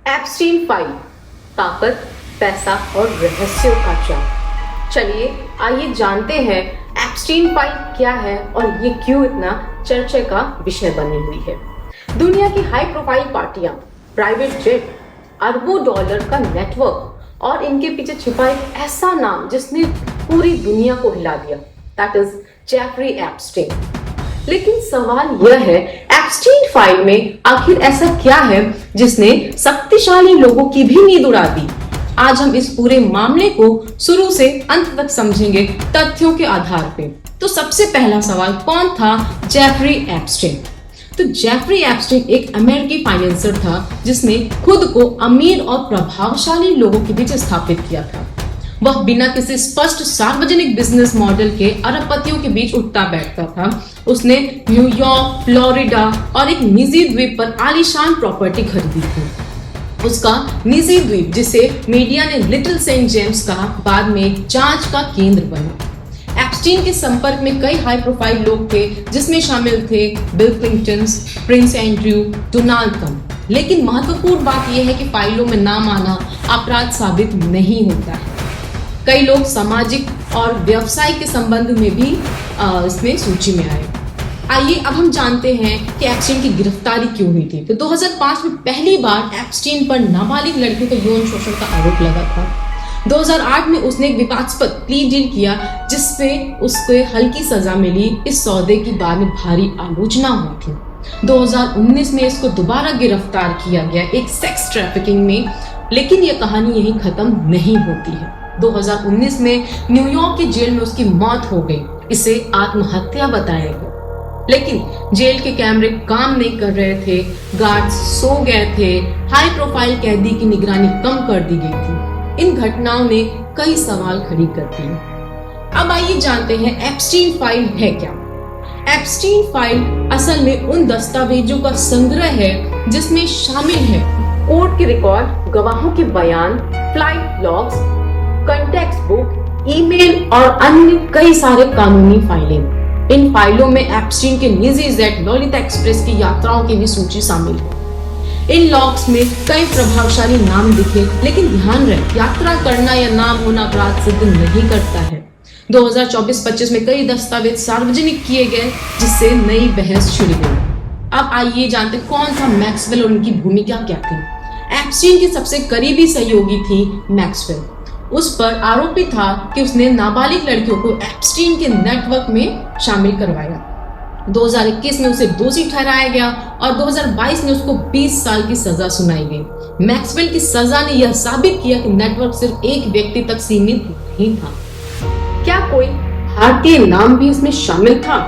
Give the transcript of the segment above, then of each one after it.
Epstein file, ताकत, पैसा और रहस्यों का जाल। चलिए आइए जानते हैं एप्स्टीन फाइल क्या है और ये क्यों इतना चर्चा का विषय बनी हुई है। दुनिया की हाई प्रोफाइल पार्टियां, प्राइवेट जेट, अरबों डॉलर का नेटवर्क और इनके पीछे छिपा एक ऐसा नाम जिसने पूरी दुनिया को हिला दिया, दैट इज जेफरी एप्स्टीन। लेकिन सवाल यह है, एप्स्टीन फाइल में आखिर ऐसा क्या है जिसने शक्तिशाली लोगों की भी नींद उड़ा दी। आज हम इस पूरे मामले को शुरू से अंत तक समझेंगे तथ्यों के आधार पे। तो सबसे पहला सवाल, कौन था जेफरी एप्स्टीन? तो जेफरी एप्स्टीन एक अमेरिकी फाइनेंसर था जिसने खुद को अमीर और प्रभावशाली लोगों के बीच स्थापित किया था। वह बिना किसी स्पष्ट सार्वजनिक बिजनेस मॉडल के अरबपतियों के बीच उठता बैठता था। उसने न्यूयॉर्क, फ्लोरिडा और एक निजी द्वीप पर आलीशान प्रॉपर्टी खरीदी थी। उसका निजी द्वीप, जिसे मीडिया ने लिटिल सेंट जेम्स कहा, बाद में एक जांच का केंद्र बना। एप्स्टीन के संपर्क में कई हाई प्रोफाइल लोग थे, जिसमें शामिल थे bill Clinton, Prince Andrew, Donald Trump. लेकिन महत्वपूर्ण बात यह है कि फाइलों में नाम आना अपराध साबित नहीं होता है। कई लोग सामाजिक और व्यवसायिक के संबंध में भी इसमें सूची में आए। आइए अब हम जानते हैं कि एप्स्टीन की गिरफ्तारी क्यों हुई थी। तो 2005 में पहली बार एप्स्टीन पर नाबालिग लड़कियों का यौन शोषण का आरोप लगा था। 2008 में उसने एक विवादास्पद प्ली डील किया जिसमें उसको हल्की सजा मिली। इस सौदे की बाद में भारी आलोचना हुई थी। 2019 में इसको दोबारा गिरफ्तार किया गया एक सेक्स ट्रैफिकिंग में, लेकिन यह कहानी यहीं खत्म नहीं होती है। 2019 में न्यूयॉर्क की जेल में उसकी मौत हो गई। इसे आत्महत्या बताया गया, लेकिन जेल के कैमरे काम नहीं कर रहे थे, गार्ड्स सो गए थे, हाई प्रोफाइल कैदी की निगरानी कम कर दी गई थी। इन घटनाओं ने कई सवाल खड़ी कर दिए। अब आइए जानते हैं एप्स्टीन फाइल है क्या। एप्स्टीन फाइल असल में उन दस्तावेजों का संग्रह है जिसमें शामिल है कोर्ट के रिकॉर्ड, गवाहों के बयान, flight logs, context book, email और अन्य कई सारे कानूनी फाइलें। इन फाइलों में एप्स्टीन के निजी जेट ललिता एक्सप्रेस की यात्राओं की भी सूची शामिल है। इन लॉग्स में कई प्रभावशाली नाम दिखे, लेकिन ध्यान रहे, यात्रा करना या नाम होना अपराध सिद्ध नहीं करता है। 2024-25 में कई दस्तावेज सार्वजनिक किए गए, जिससे नई बहस छिड़ गई। अब आइए जानते कौन था मैक्सवेल और उनकी भूमिका क्या थी। एप्स्टीन की सबसे करीबी सहयोगी थी मैक्सवेल। उस पर आरोपित था कि उसने नाबालिग लड़कियों को एप्स्टीन के नेटवर्क में शामिल करवाया। 2021 में उसे दोषी ठहराया गया और 2022 में उसको 20 साल की सजा सुनाई गई। मैक्सवेल की सजा ने यह साबित किया कि नेटवर्क सिर्फ एक व्यक्ति तक सीमित नहीं था। क्या कोई भारतीय नाम भी इसमें शामिल था?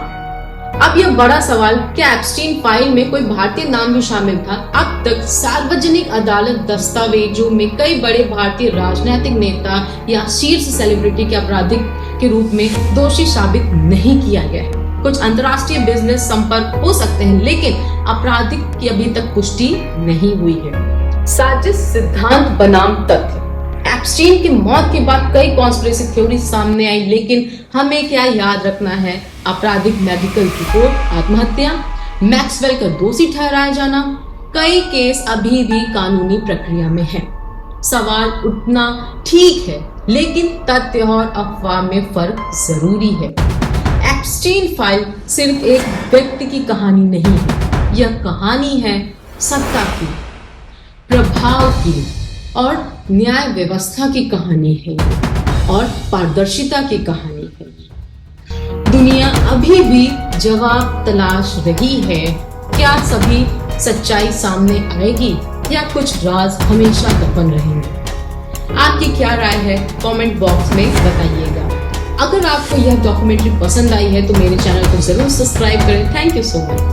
अब यह बड़ा सवाल, क्या एप्स्टीन फाइल में कोई भारतीय नाम भी शामिल था? अब तक सार्वजनिक अदालत दस्तावेजों में कई बड़े भारतीय राजनीतिक नेता या शीर्ष सेलिब्रिटी के आपराधिक के रूप में दोषी साबित नहीं किया गया है। कुछ अंतर्राष्ट्रीय बिजनेस संपर्क हो सकते हैं, लेकिन आपराधिक की अभी तक पुष्टि नहीं हुई है। साजिश सिद्धांत बनाम तथ्य। एप्स्टीन की मौत के बाद कई कॉन्स्पिरेसी थ्योरी सामने आई, लेकिन हमें क्या याद रखना है, आपराधिक मेडिकल रिपोर्ट, आत्महत्या, मैक्सवेल का दोषी ठहराया जाना, कई केस अभी भी कानूनी प्रक्रिया में है। सवाल उठना ठीक है, लेकिन तथ्य और अफवाह में फर्क जरूरी है। एप्स्टीन फाइल सिर्फ एक व्यक्ति की कहानी नहीं है, यह कहानी है सत्ता की, प्रभाव की और न्याय व्यवस्था की कहानी है और पारदर्शिता की कहानी है। दुनिया अभी भी जवाब तलाश रही है। क्या सभी सच्चाई सामने आएगी या कुछ राज हमेशा दफन रहेंगे? आपकी क्या राय है, कमेंट बॉक्स में बताइएगा। अगर आपको यह डॉक्यूमेंट्री पसंद आई है तो मेरे चैनल को जरूर सब्सक्राइब करें। Thank you so much.